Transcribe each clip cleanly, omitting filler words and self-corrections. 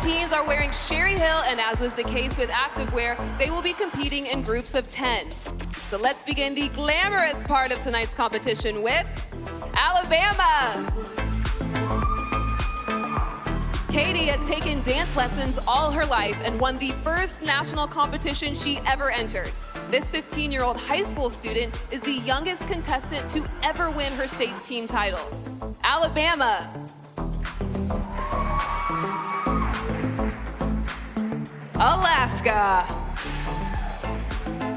teens are wearing Sherry Hill, and as was the case with activewear, they will be competing in groups of 10. So let's begin the glamorous part of tonight's competition with Alabama. Katie has taken dance lessons all her life and won the first national competition she ever entered. This 15-year-old high school student is the youngest contestant to ever win her state's team title. Alabama. Alaska.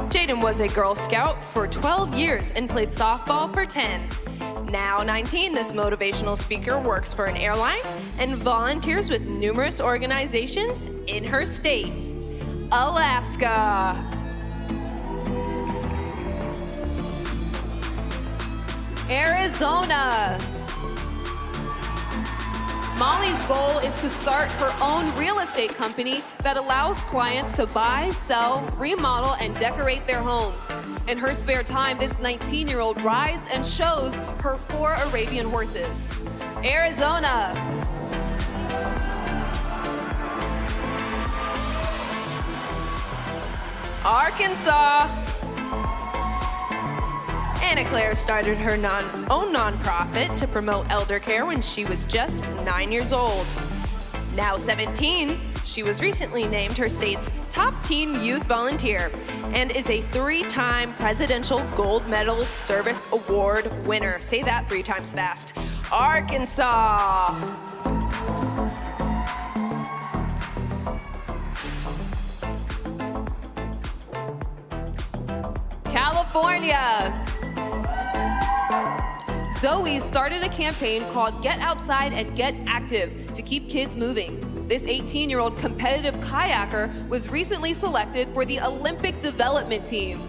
Jaden was a Girl Scout for 12 years and played softball for 10. Now 19, this motivational speaker works for an airline and volunteers with numerous organizations in her state. Alaska. Arizona. Molly's goal is to start her own real estate company that allows clients to buy, sell, remodel, and decorate their homes. In her spare time, this 19-year-old rides and shows her 4 Arabian horses. Arizona. Arkansas. Anna Claire started her own nonprofit to promote elder care when she was just 9 years old. Now 17, she was recently named her state's top teen youth volunteer and is a 3-time Presidential Gold Medal Service Award winner. Say that 3 times fast. Arkansas. California. Zoe started a campaign called Get Outside and Get Active to keep kids moving. This 18-year-old competitive kayaker was recently selected for the Olympic development team.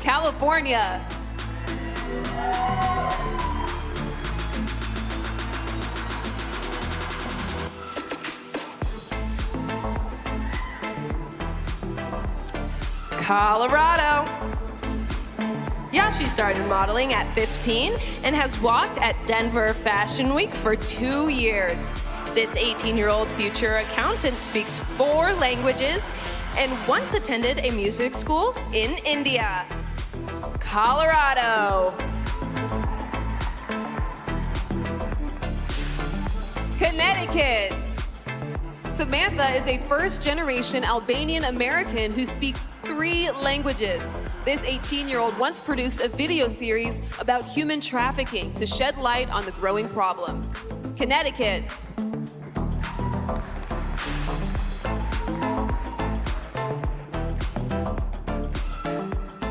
California. Colorado. Yashi started modeling at 15 and has walked at Denver Fashion Week for 2 years. This 18-year-old future accountant speaks 4 languages and once attended a music school in India. Colorado. Connecticut. Samantha is a first-generation Albanian American who speaks 3 languages. This 18-year-old once produced a video series about human trafficking to shed light on the growing problem. Connecticut.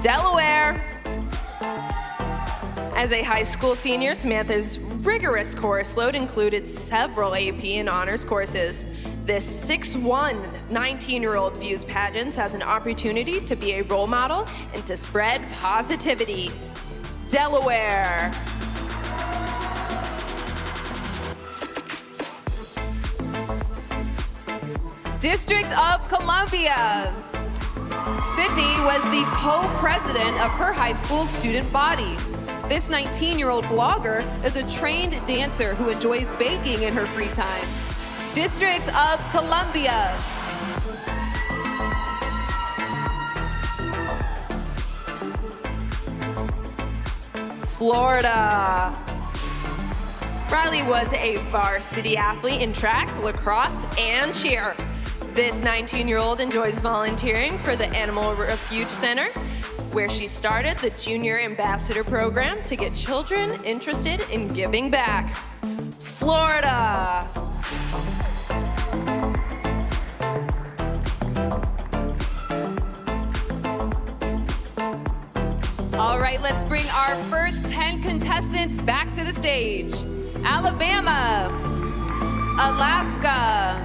Delaware. As a high school senior, Samantha's rigorous course load included several AP and honors courses. This 6'1", 19-year-old views pageants as an opportunity to be a role model and to spread positivity. Delaware. District of Columbia. Sydney was the co-president of her high school student body. This 19-year-old blogger is a trained dancer who enjoys baking in her free time. District of Columbia. Florida. Riley was a varsity athlete in track, lacrosse, and cheer. This 19-year-old enjoys volunteering for the Animal Refuge Center, where she started the Junior Ambassador Program to get children interested in giving back. Florida. All right, let's bring our first 10 contestants back to the stage. Alabama, Alaska,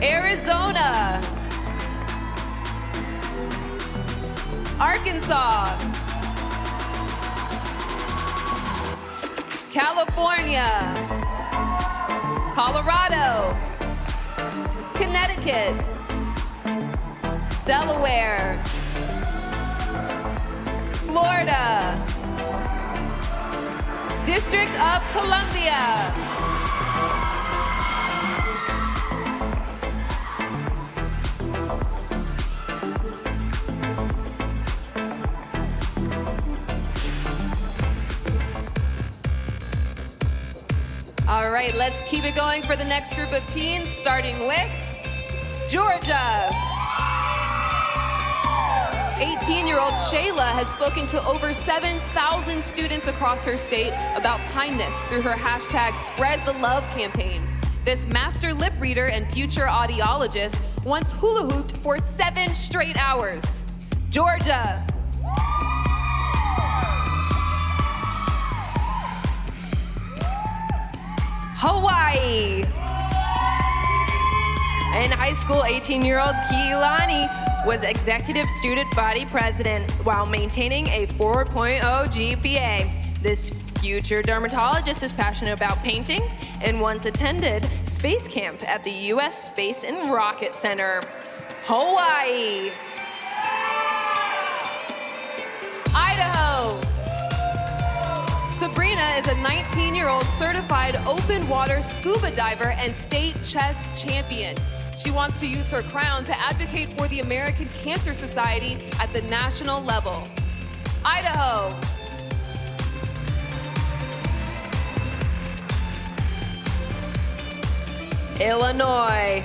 Arizona, Arkansas, California, Colorado, Connecticut, Delaware, Florida, District of Columbia. right, let's keep it going for the next group of teens, starting with Georgia. 18-year-old Shayla has spoken to over 7,000 students across her state about kindness through her hashtag Spread the Love campaign. This master lip reader and future audiologist once hula hooped for 7 straight hours. Georgia. Hawaii. In high school, 18-year-old Keilani was executive student body president while maintaining a 4.0 GPA. This future dermatologist is passionate about painting and once attended space camp at the U.S. Space and Rocket Center. Hawaii. Idaho. Sabrina is a 19-year-old certified open water scuba diver and state chess champion. She wants to use her crown to advocate for the American Cancer Society at the national level. Idaho. Illinois.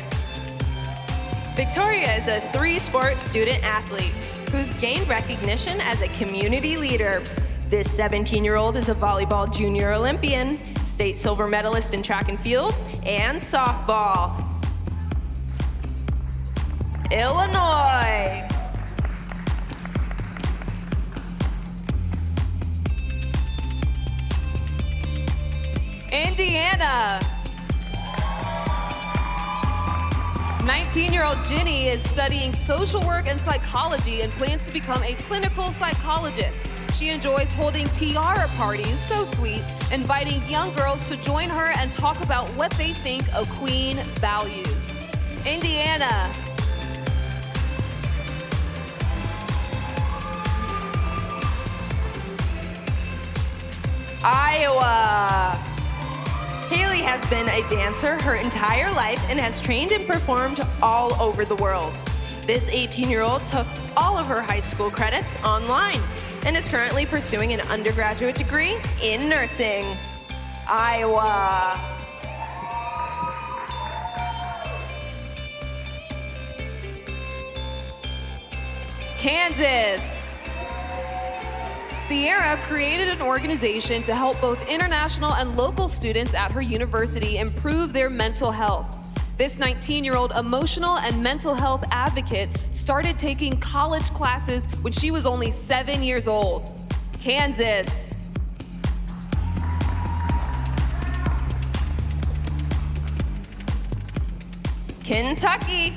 Victoria is a 3-sport student athlete who's gained recognition as a community leader. This 17-year-old is a volleyball junior Olympian, state silver medalist in track and field, and softball. Illinois. Indiana. 19-year-old Ginny is studying social work and psychology and plans to become a clinical psychologist. She enjoys holding tiara parties, so sweet, inviting young girls to join her and talk about what they think a queen values. Indiana. Iowa. Haley has been a dancer her entire life and has trained and performed all over the world. This 18-year-old took all of her high school credits online and is currently pursuing an undergraduate degree in nursing. Iowa. Kansas. Sierra created an organization to help both international and local students at her university improve their mental health. This 19-year-old emotional and mental health advocate started taking college classes when she was only 7 years old. Kansas. Kentucky.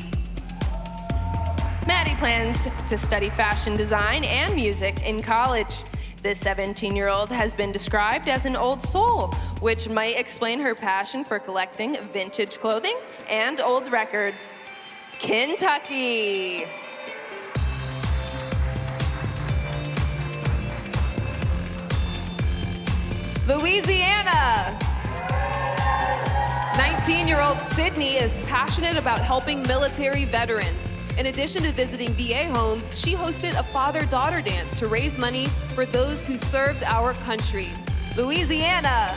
Maddie plans to study fashion design and music in college. This 17-year-old has been described as an old soul, which might explain her passion for collecting vintage clothing and old records. Kentucky. Louisiana. 19-year-old Sydney is passionate about helping military veterans. In addition to visiting VA homes, she hosted a father-daughter dance to raise money for those who served our country. Louisiana.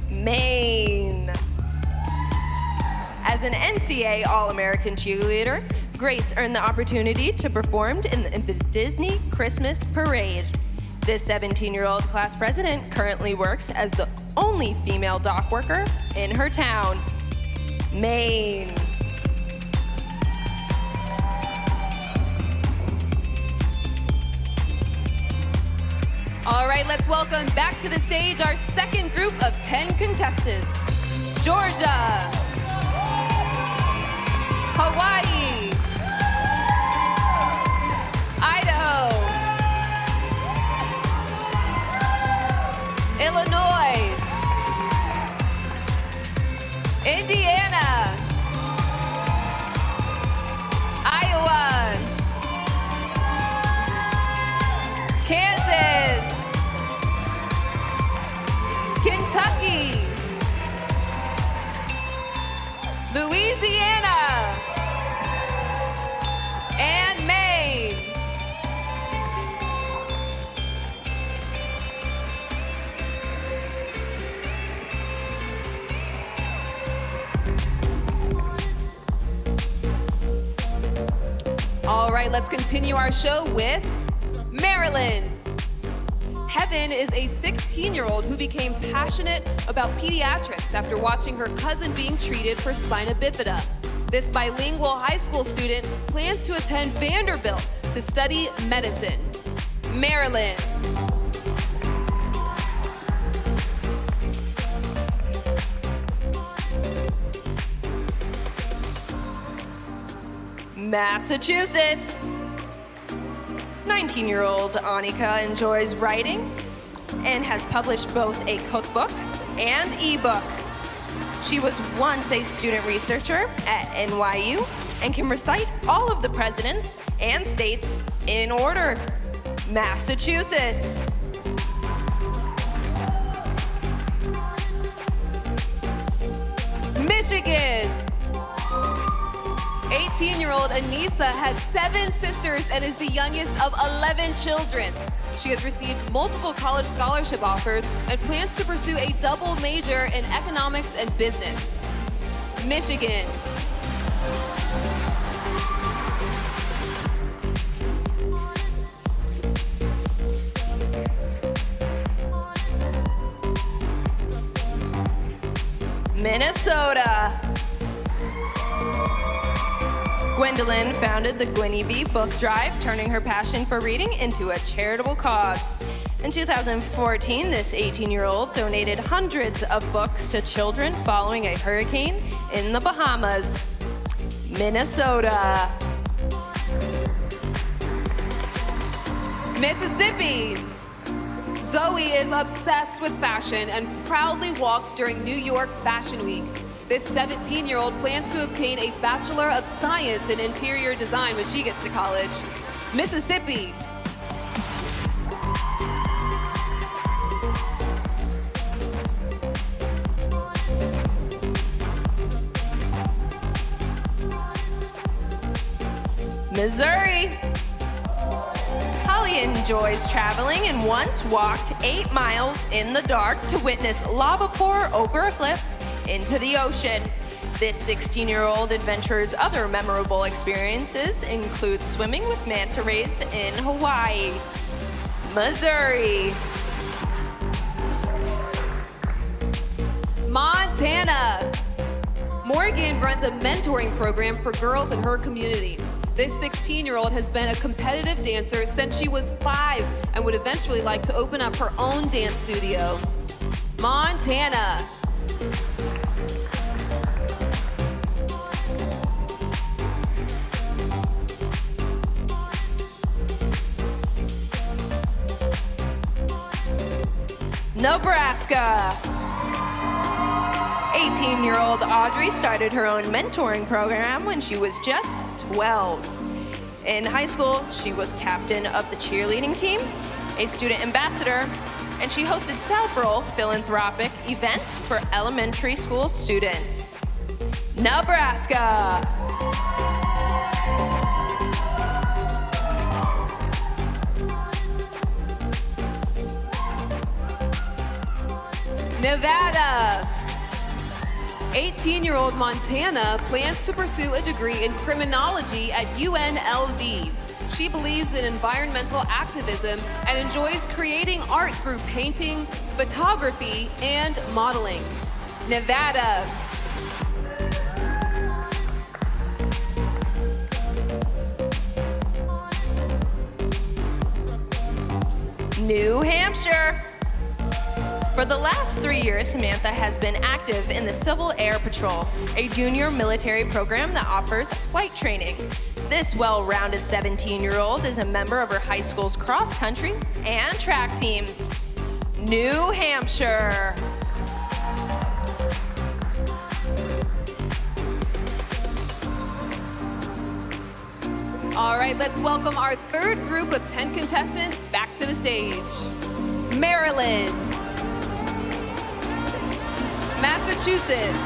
Maine. As an NCAA All-American cheerleader, Grace earned the opportunity to perform in the Disney Christmas Parade. This 17-year-old class president currently works as the only female dock worker in her town. Maine. All right, let's welcome back to the stage our second group of 10 contestants. Georgia. Hawaii. Idaho. Illinois. Indiana. Iowa. Kansas. Kentucky. Louisiana. And Maine. right, let's continue our show with Maryland. Heaven is a 16-year-old who became passionate about pediatrics after watching her cousin being treated for spina bifida. This bilingual high school student plans to attend Vanderbilt to study medicine. Maryland. Massachusetts. 19-year-old Annika enjoys writing and has published both a cookbook and ebook. She was once a student researcher at NYU and can recite all of the presidents and states in order. Massachusetts. Michigan. 18-year-old Anissa has 7 sisters and is the youngest of 11 children. She has received multiple college scholarship offers and plans to pursue a double major in economics and business. Michigan. Minnesota. Gwendolyn founded the Gwenny B Book Drive, turning her passion for reading into a charitable cause. In 2014, this 18-year-old donated hundreds of books to children following a hurricane in the Bahamas. Minnesota. Mississippi. Zoe is obsessed with fashion and proudly walked during New York Fashion Week. This 17-year-old plans to obtain a Bachelor of Science in Interior Design when she gets to college. Mississippi. Missouri. Holly enjoys traveling and once walked 8 miles in the dark to witness lava pour over a cliff into the ocean. This 16-year-old adventurer's other memorable experiences include swimming with manta rays in Hawaii. Missouri. Montana. Morgan runs a mentoring program for girls in her community. This 16-year-old has been a competitive dancer since she was 5 and would eventually like to open up her own dance studio. Montana. Nebraska. 18-year-old Audrey started her own mentoring program when she was just 12. In high school, she was captain of the cheerleading team, a student ambassador, and she hosted several philanthropic events for elementary school students. Nebraska. Nevada. 18-year-old Montana plans to pursue a degree in criminology at UNLV. She believes in environmental activism and enjoys creating art through painting, photography, and modeling. Nevada. New Hampshire. For the last 3 years, Samantha has been active in the Civil Air Patrol, a junior military program that offers flight training. This well-rounded 17-year-old is a member of her high school's cross-country and track teams. New Hampshire. All right, let's welcome our third group of 10 contestants back to the stage. Maryland. Massachusetts.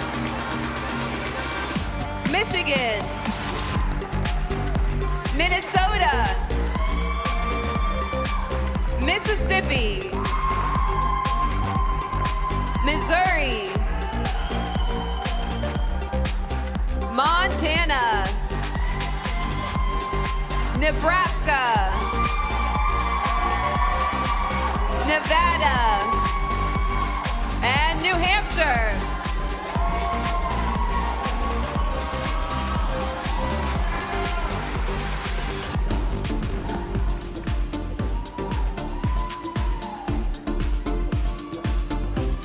Michigan. Minnesota. Mississippi. Missouri. Montana. Nebraska, Nevada, and New Hampshire.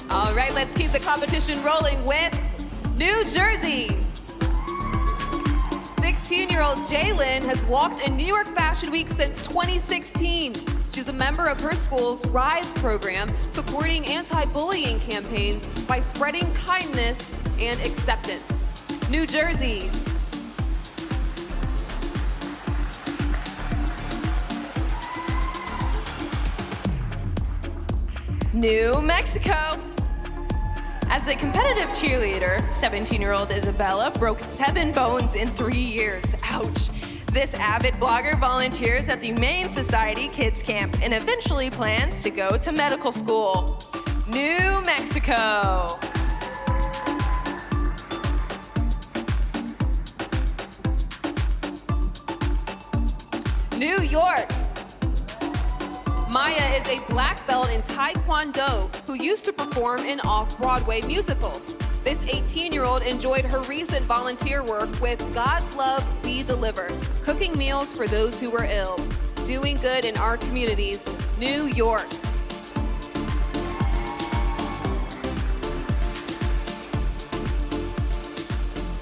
All right, let's keep the competition rolling with New Jersey. 16-year-old Jalen has walked in New York Fashion Week since 2016. She's a member of her school's RISE program, supporting anti-bullying campaigns by spreading kindness and acceptance. New Jersey. New Mexico. As a competitive cheerleader, 17-year-old Isabella broke 7 bones in 3 years. Ouch. This avid blogger volunteers at the Humane Society Kids Camp and eventually plans to go to medical school. New Mexico. New York. Maya is a black belt in Taekwondo who used to perform in off-Broadway musicals. This 18-year-old enjoyed her recent volunteer work with God's Love We Deliver, cooking meals for those who were ill, doing good in our communities. New York.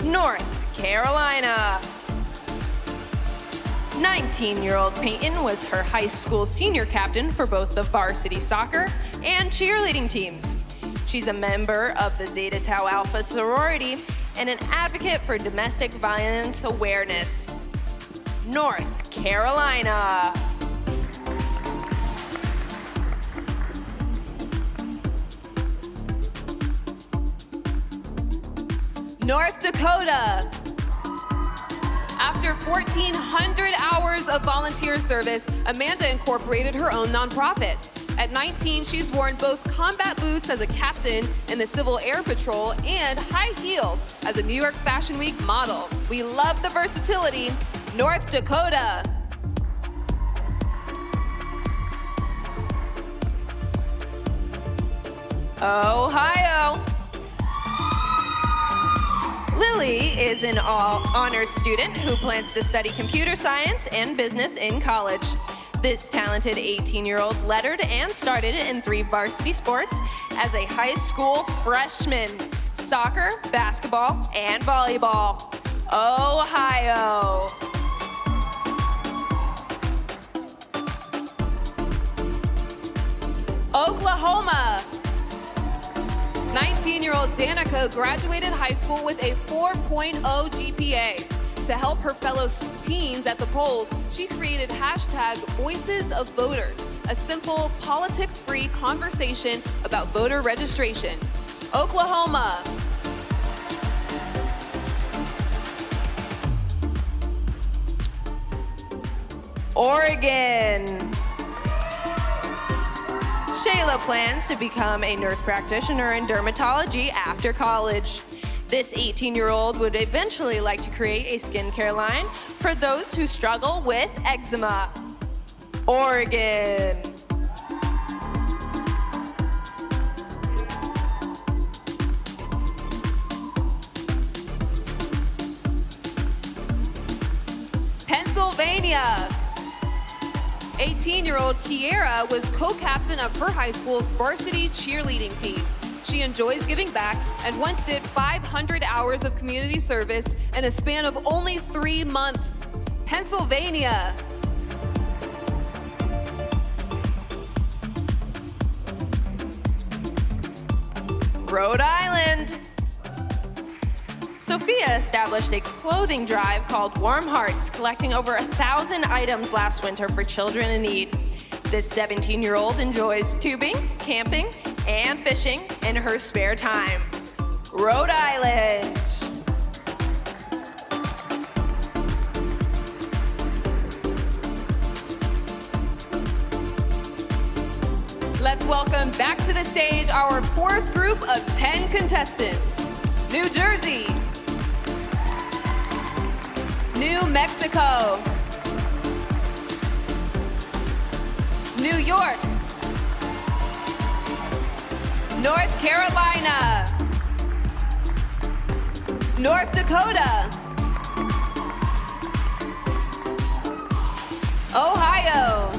North Carolina. 19-year-old Peyton was her high school senior captain for both the varsity soccer and cheerleading teams. She's a member of the Zeta Tau Alpha sorority and an advocate for domestic violence awareness. North Carolina. North Dakota. After 1,400 hours of volunteer service, Amanda incorporated her own nonprofit. At 19, she's worn both combat boots as a captain in the Civil Air Patrol and high heels as a New York Fashion Week model. We love the versatility. North Dakota. Ohio. Lily is an all-honors student who plans to study computer science and business in college. This talented 18-year-old lettered and started in 3 varsity sports as a high school freshman: soccer, basketball, and volleyball. Ohio. Oklahoma. 19-year-old Danica graduated high school with a 4.0 GPA. To help her fellow teens at the polls, she created hashtag Voices of Voters, a simple, politics-free conversation about voter registration. Oklahoma. Oregon. Shayla plans to become a nurse practitioner in dermatology after college. This 18-year-old would eventually like to create a skincare line for those who struggle with eczema. Oregon. Pennsylvania. 18-year-old Kiera was co-captain of her high school's varsity cheerleading team. She enjoys giving back and once did 500 hours of community service in a span of only 3 months. Pennsylvania. Rhode Island. Sophia established a clothing drive called Warm Hearts, collecting over 1,000 items last winter for children in need. This 17-year-old enjoys tubing, camping, and fishing in her spare time. Rhode Island. Let's welcome back to the stage our 4th group of 10 contestants. New Jersey. New Mexico. New York, North Carolina, North Dakota, Ohio,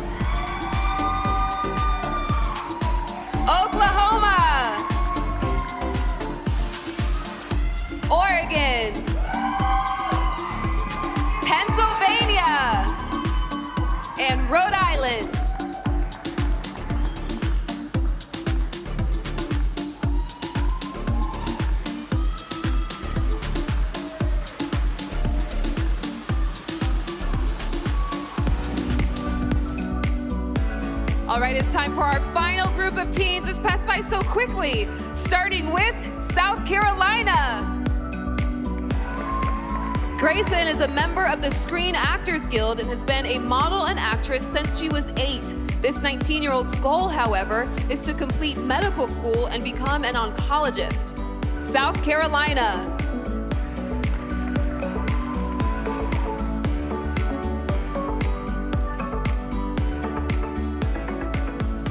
Oklahoma, Oregon, Pennsylvania, and Rhode Island. All right, it's time for our final group of teens. This passed by so quickly, starting with South Carolina. Grayson is a member of the Screen Actors Guild and has been a model and actress since she was 8. This 19-year-old's goal, however, is to complete medical school and become an oncologist. South Carolina.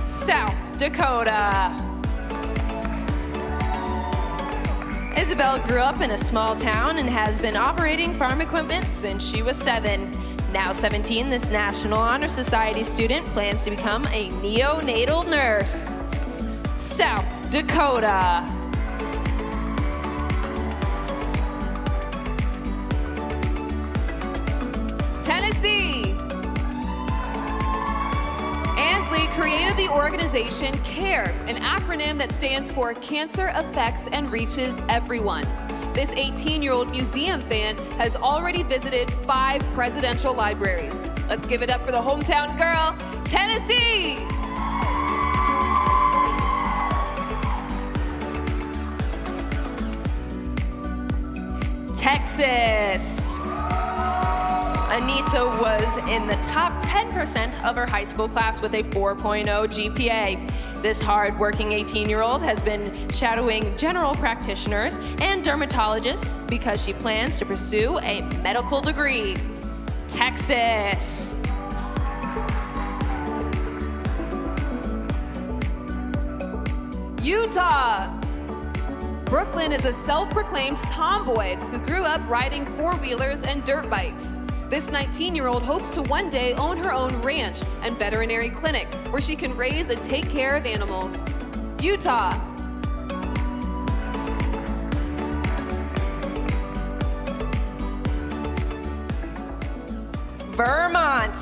South Dakota. Isabel grew up in a small town and has been operating farm equipment since she was 7. Now 17, this National Honor Society student plans to become a neonatal nurse. South Dakota. Tennessee. Ansley created the organization CARE, an acronym that stands for Cancer Affects and Reaches Everyone. This 18-year-old museum fan has already visited 5 presidential libraries. Let's give it up for the hometown girl, Tennessee! Texas. Anissa was in the top 10% of her high school class with a 4.0 GPA. This hard-working 18-year-old has been shadowing general practitioners and dermatologists because she plans to pursue a medical degree. Texas. Utah. Brooklyn is a self-proclaimed tomboy who grew up riding four-wheelers and dirt bikes. This 19-year-old hopes to one day own her own ranch and veterinary clinic where she can raise and take care of animals. Utah. Vermont.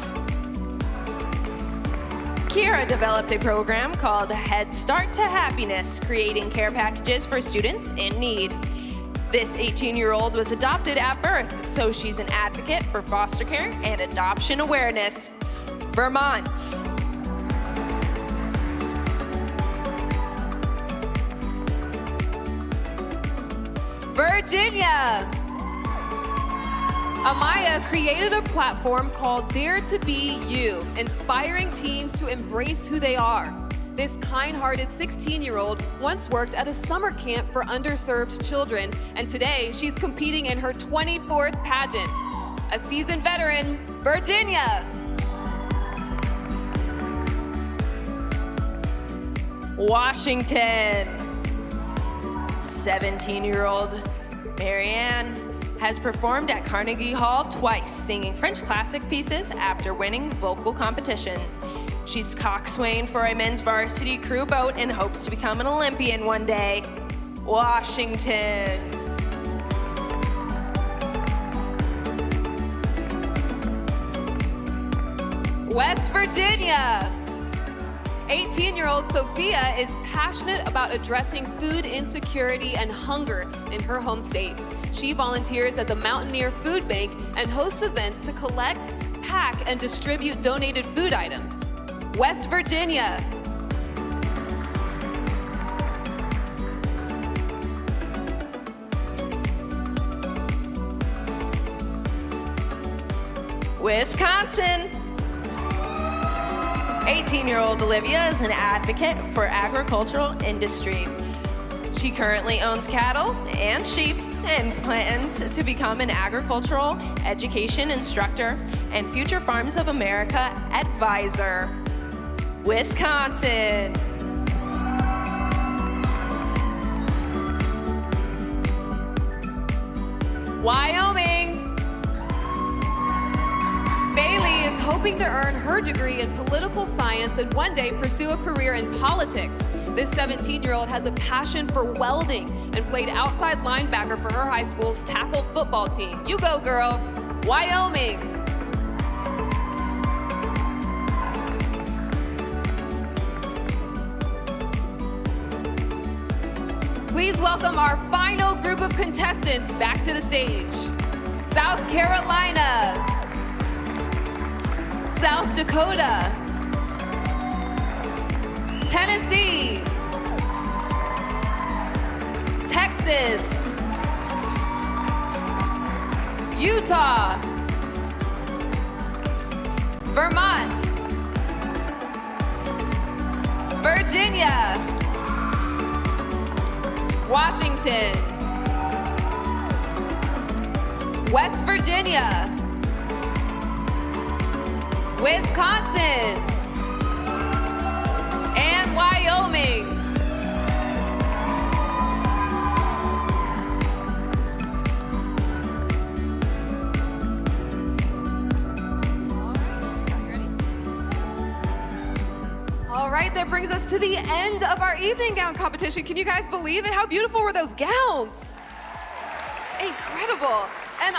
Kira developed a program called Head Start to Happiness, creating care packages for students in need. This 18-year-old was adopted at birth, so she's an advocate for foster care and adoption awareness. Vermont. Virginia. Amaya created a platform called Dare to Be You, inspiring teens to embrace who they are. This kind-hearted 16-year-old once worked at a summer camp for underserved children, and today she's competing in her 24th pageant. A seasoned veteran, Virginia. Washington. 17-year-old Marianne has performed at Carnegie Hall twice, singing French classic pieces after winning vocal competition. She's coxswain for a men's varsity crew boat and hopes to become an Olympian one day. Washington. West Virginia. 18-year-old Sophia is passionate about addressing food insecurity and hunger in her home state. She volunteers at the Mountaineer Food Bank and hosts events to collect, pack, and distribute donated food items. West Virginia. Wisconsin. 18-year-old Olivia is an advocate for agricultural industry. She currently owns cattle and sheep and plans to become an agricultural education instructor and Future Farms of America advisor. Wisconsin. Wyoming. Bailey is hoping to earn her degree in political science and one day pursue a career in politics. This 17-year-old has a passion for welding and played outside linebacker for her high school's tackle football team. You go, girl. Wyoming. Please welcome our final group of contestants back to the stage. South Carolina, South Dakota, Tennessee, Texas, Utah, Vermont, Virginia, Washington, West Virginia, Wisconsin, and Wyoming. All right, that brings us to the end of our evening gown competition. Can you guys believe it? How beautiful were those gowns? Incredible. And